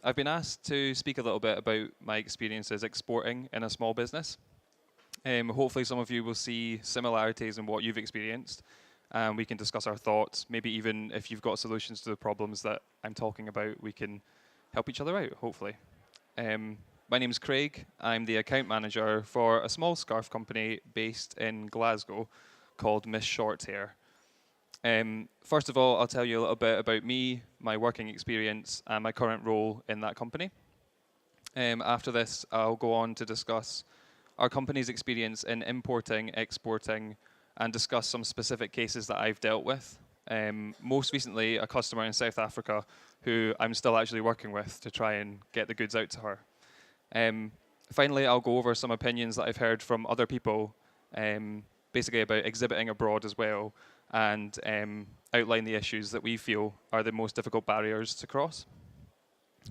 I've been asked to speak a little bit about my experiences exporting in a small business. Hopefully some of you will see similarities in what you've experienced, and we can discuss our thoughts. Maybe even if you've got solutions to the problems that I'm talking about, we can help each other out, hopefully. My name's Craig. I'm the account manager for a small scarf company based in Glasgow called Miss Shorthair. First of all, I'll tell you a little bit about me, my working experience, and my current role in that company. After this, I'll go on to discuss our company's experience in importing, exporting, and discuss some specific cases that I've dealt with. Most recently, a customer in South Africa who I'm still actually working with to try and get the goods out to her. Finally, I'll go over some opinions that I've heard from other people, basically about exhibiting abroad as well, and outline the issues that we feel are the most difficult barriers to cross.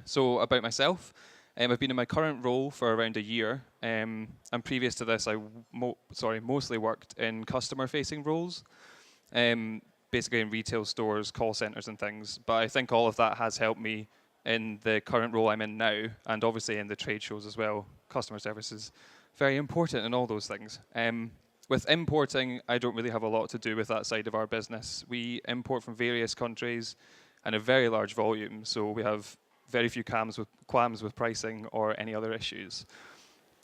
So about myself, I've been in my current role for around a year, and previous to this, I mostly worked in customer-facing roles, basically in retail stores, call centres and things. But I think all of that has helped me in the current role I'm in now, and obviously in the trade shows as well. Customer service is very important in all those things. With importing, I don't really have a lot to do with that side of our business. We import from various countries and a very large volume, so we have very few qualms with pricing or any other issues.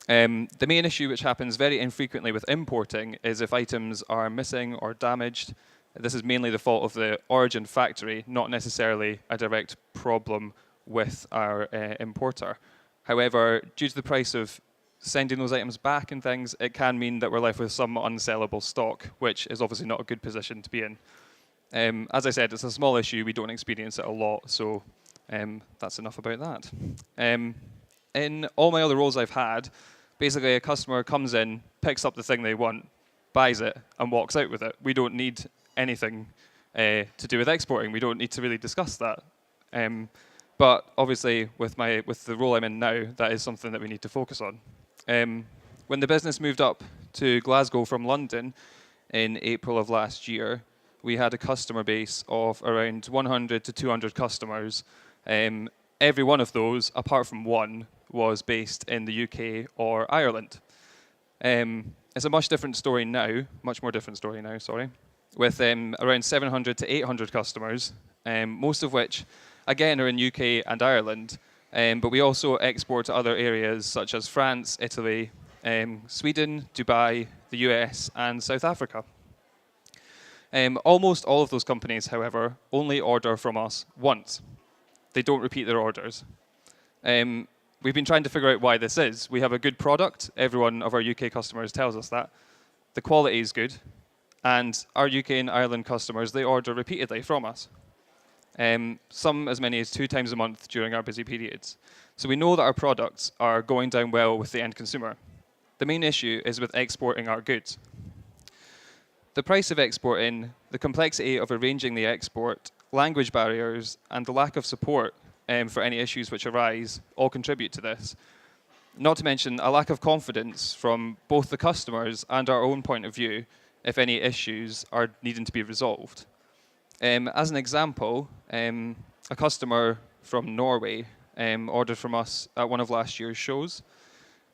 The main issue which happens very infrequently with importing is if items are missing or damaged. This is mainly the fault of the origin factory, not necessarily a direct problem with our importer. However, due to the price of sending those items back and things, it can mean that we're left with some unsellable stock, which is obviously not a good position to be in. As I said, it's a small issue. We don't experience it a lot, so that's enough about that. In all my other roles I've had, basically a customer comes in, picks up the thing they want, buys it, and walks out with it. We don't need anything to do with exporting. We don't need to really discuss that. But obviously, with the role I'm in now, that is something that we need to focus on. When the business moved up to Glasgow from London in April of last year, we had a customer base of around 100 to 200 customers. Every one of those, apart from one, was based in the UK or Ireland. It's a much more different story now, sorry, with around 700 to 800 customers, most of which, again, are in UK and Ireland. But we also export to other areas such as France, Italy, Sweden, Dubai, the US, and South Africa. Almost all of those companies, however, only order from us once. They don't repeat their orders. We've been trying to figure out why this is. We have a good product. Every one of our UK customers tells us that. The quality is good. And our UK and Ireland customers, they order repeatedly from us. Some as many as 2 times a month during our busy periods. So we know that our products are going down well with the end consumer. The main issue is with exporting our goods. The price of exporting, the complexity of arranging the export, language barriers, and the lack of support for any issues which arise all contribute to this. Not to mention a lack of confidence from both the customers and our own point of view if any issues are needing to be resolved. As an example, a customer from Norway ordered from us at one of last year's shows.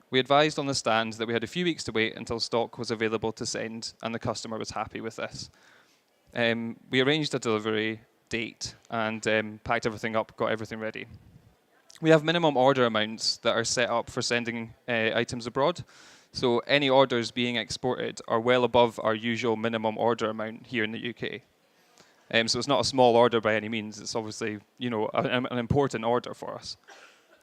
We advised on the stand that we had a few weeks to wait until stock was available to send, and the customer was happy with this. We arranged a delivery date and packed everything up, got everything ready. We have minimum order amounts that are set up for sending items abroad. So any orders being exported are well above our usual minimum order amount here in the UK. So it's not a small order by any means. It's obviously, an important order for us.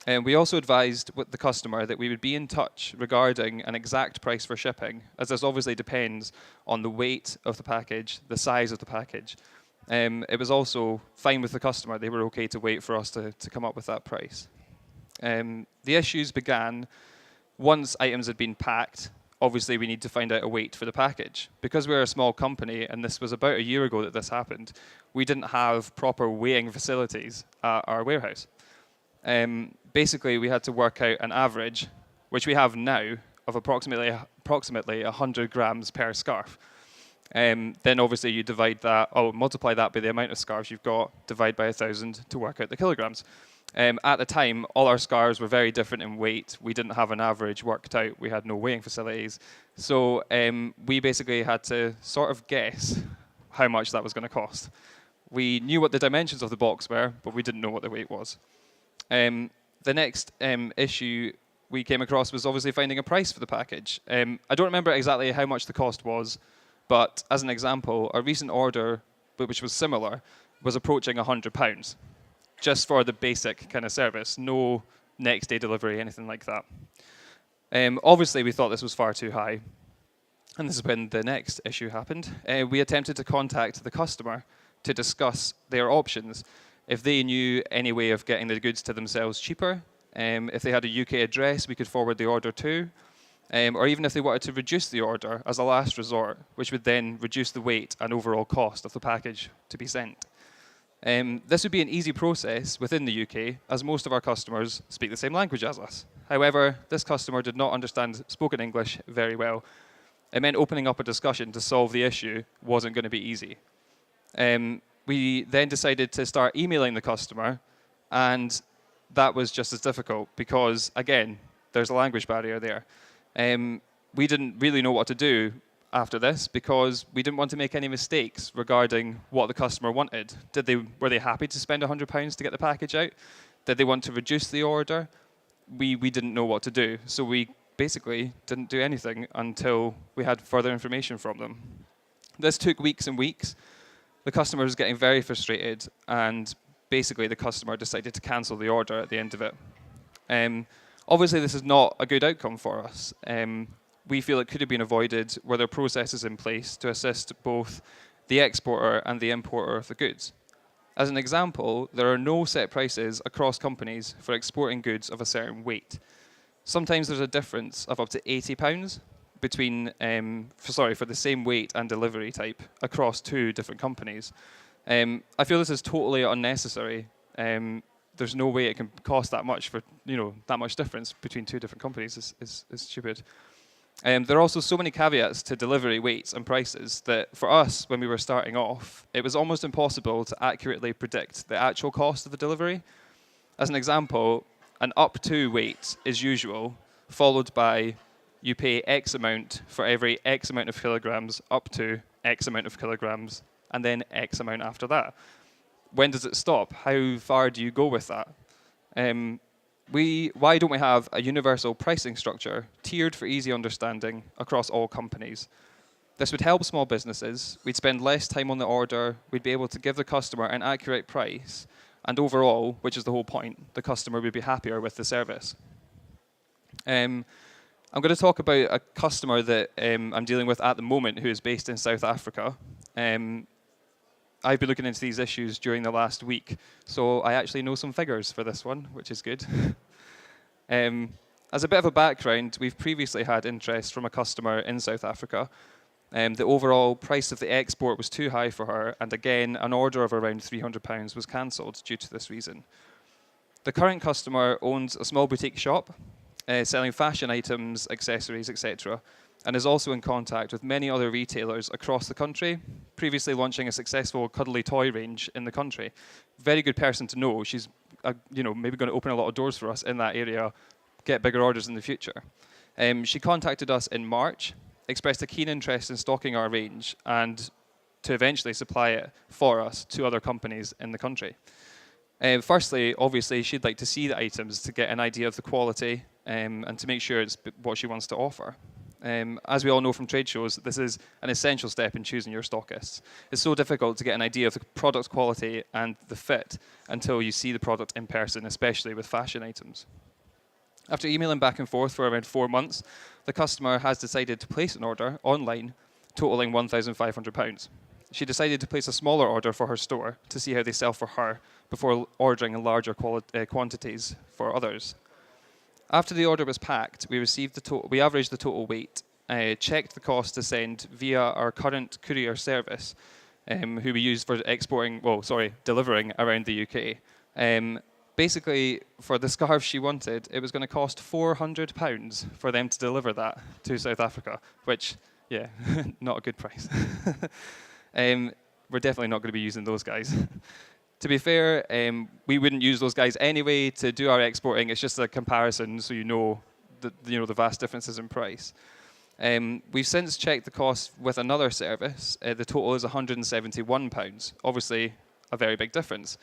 We also advised with the customer that we would be in touch regarding an exact price for shipping, as this obviously depends on the weight of the package, the size of the package. It was also fine with the customer. They were okay to wait for us to come up with that price. The issues began once items had been packed. Obviously, we need to find out a weight for the package. Because we're a small company, and this was about a year ago that this happened, we didn't have proper weighing facilities at our warehouse. Basically, we had to work out an average, which we have now, of approximately 100 grams per scarf. Then obviously you multiply that by the amount of scarves you've got, divide by 1,000 to work out the kilograms. At the time, all our scarves were very different in weight. We didn't have an average worked out. We had no weighing facilities. So we basically had to sort of guess how much that was going to cost. We knew what the dimensions of the box were, but we didn't know what the weight was. The next issue we came across was obviously finding a price for the package. I don't remember exactly how much the cost was, but as an example, a recent order, which was similar, was approaching £100, just for the basic kind of service, no next day delivery, anything like that. Obviously, we thought this was far too high, and this is when the next issue happened. We attempted to contact the customer to discuss their options. If they knew any way of getting the goods to themselves cheaper, if they had a UK address we could forward the order to, or even if they wanted to reduce the order as a last resort, which would then reduce the weight and overall cost of the package to be sent. This would be an easy process within the UK, as most of our customers speak the same language as us. However, this customer did not understand spoken English very well. It meant opening up a discussion to solve the issue wasn't going to be easy. We then decided to start emailing the customer, and that was just as difficult because, again, there's a language barrier there. We didn't really know what to do after this because we didn't want to make any mistakes regarding what the customer wanted. Were they happy to spend £100 to get the package out? Did they want to reduce the order? We didn't know what to do, so we basically didn't do anything until we had further information from them. This took weeks and weeks. The customer was getting very frustrated, and basically the customer decided to cancel the order at the end of it. Obviously, this is not a good outcome for us. We feel it could have been avoided were there processes in place to assist both the exporter and the importer of the goods. As an example, there are no set prices across companies for exporting goods of a certain weight. Sometimes there's a difference of up to £80 between, for the same weight and delivery type across two different companies. I feel this is totally unnecessary. There's no way it can cost that much for, that much difference between two different companies is stupid. There are also so many caveats to delivery weights and prices that for us, when we were starting off, it was almost impossible to accurately predict the actual cost of the delivery. As an example, an up to weight is usual, followed by you pay X amount for every X amount of kilograms up to X amount of kilograms, and then X amount after that. When does it stop? How far do you go with that? Why don't we have a universal pricing structure, tiered for easy understanding across all companies? This would help small businesses. We'd spend less time on the order. We'd be able to give the customer an accurate price. And overall, which is the whole point, the customer would be happier with the service. I'm going to talk about a customer that I'm dealing with at the moment who is based in South Africa. I've been looking into these issues during the last week, so I actually know some figures for this one, which is good. As a bit of a background, we've previously had interest from a customer in South Africa. The overall price of the export was too high for her, and again, an order of around £300 was cancelled due to this reason. The current customer owns a small boutique shop, selling fashion items, accessories, etc., and is also in contact with many other retailers across the country, previously launching a successful cuddly toy range in the country. Very good person to know. She's maybe going to open a lot of doors for us in that area, get bigger orders in the future. She contacted us in March, expressed a keen interest in stocking our range, and to eventually supply it for us to other companies in the country. Firstly, obviously, she'd like to see the items to get an idea of the quality and to make sure it's what she wants to offer. As we all know from trade shows, this is an essential step in choosing your stockists. It's so difficult to get an idea of the product quality and the fit until you see the product in person, especially with fashion items. After emailing back and forth for around 4 months, the customer has decided to place an order online, totaling £1,500. She decided to place a smaller order for her store to see how they sell for her before ordering in larger quantities for others. After the order was packed, we averaged the total weight, checked the cost to send via our current courier service, who we use for delivering around the UK. Basically, for the scarves she wanted, it was going to cost £400 for them to deliver that to South Africa, which, yeah, not a good price. We're definitely not going to be using those guys. To be fair, we wouldn't use those guys anyway to do our exporting. It's just a comparison, so you know the vast differences in price. We've since checked the cost with another service. The total is £171. Obviously, a very big difference.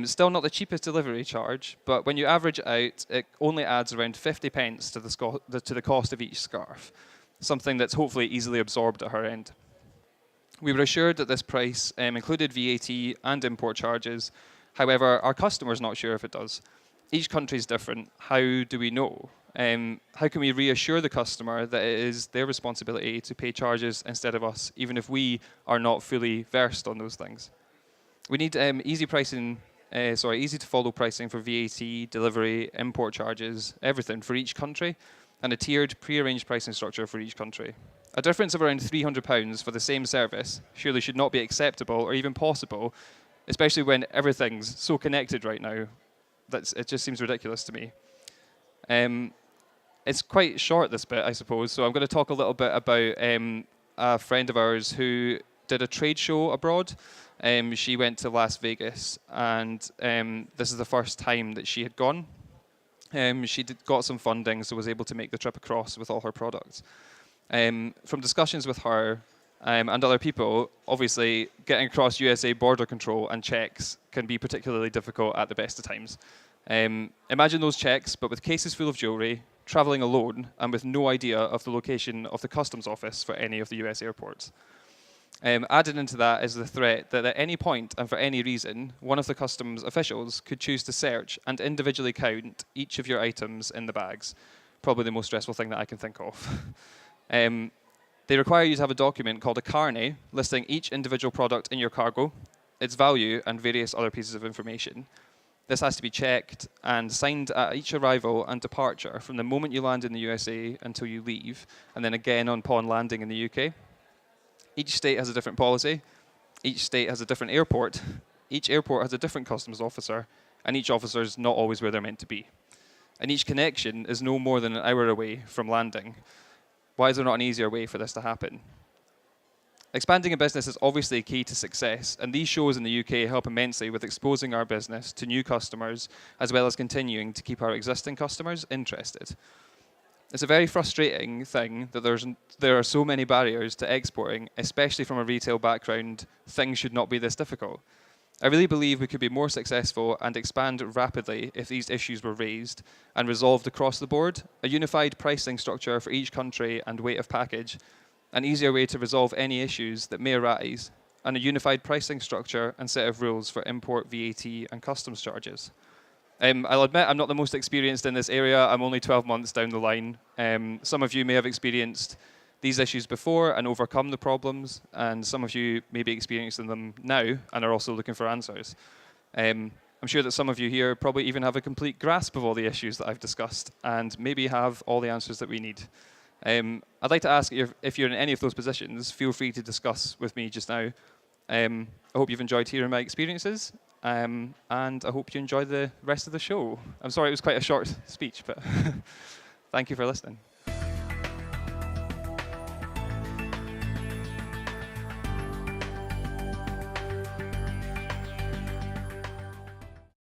Still not the cheapest delivery charge, but when you average it out, it only adds around 50 pence to the cost of each scarf, something that's hopefully easily absorbed at her end. We were assured that this price included VAT and import charges. However, our customer's not sure if it does. Each country is different. How do we know? How can we reassure the customer that it is their responsibility to pay charges instead of us, even if we are not fully versed on those things? We need easy to follow pricing for VAT, delivery, import charges, everything for each country, and a tiered, pre-arranged pricing structure for each country. A difference of around £300 for the same service surely should not be acceptable or even possible, especially when everything's so connected right now. It just seems ridiculous to me. It's quite short, this bit, I suppose, so I'm going to talk a little bit about a friend of ours who did a trade show abroad. She went to Las Vegas, and this is the first time that she had gone. She got some funding, so was able to make the trip across with all her products. From discussions with her and other people, obviously getting across USA border control and checks can be particularly difficult at the best of times. Imagine those checks, but with cases full of jewellery, travelling alone, and with no idea of the location of the customs office for any of the US airports. Added into that is the threat that at any point and for any reason, one of the customs officials could choose to search and individually count each of your items in the bags. Probably the most stressful thing that I can think of. They require you to have a document called a carnet listing each individual product in your cargo, its value, and various other pieces of information. This has to be checked and signed at each arrival and departure from the moment you land in the USA until you leave, and then again upon landing in the UK. Each state has a different policy. Each state has a different airport. Each airport has a different customs officer, and each officer is not always where they're meant to be. And each connection is no more than an hour away from landing. Why is there not an easier way for this to happen? Expanding a business is obviously key to success, and these shows in the UK help immensely with exposing our business to new customers, as well as continuing to keep our existing customers interested. It's a very frustrating thing that there are so many barriers to exporting, especially from a retail background. Things should not be this difficult. I really believe we could be more successful and expand rapidly if these issues were raised and resolved across the board. A unified pricing structure for each country and weight of package, an easier way to resolve any issues that may arise, and a unified pricing structure and set of rules for import, VAT, and customs charges. I'll admit I'm not the most experienced in this area. I'm only 12 months down the line. Some of you may have experienced these issues before and overcome the problems, and some of you may be experiencing them now and are also looking for answers. I'm sure that some of you here probably even have a complete grasp of all the issues that I've discussed and maybe have all the answers that we need. I'd like to ask if you're in any of those positions, feel free to discuss with me just now. I hope you've enjoyed hearing my experiences, and I hope you enjoy the rest of the show. I'm sorry it was quite a short speech, but thank you for listening.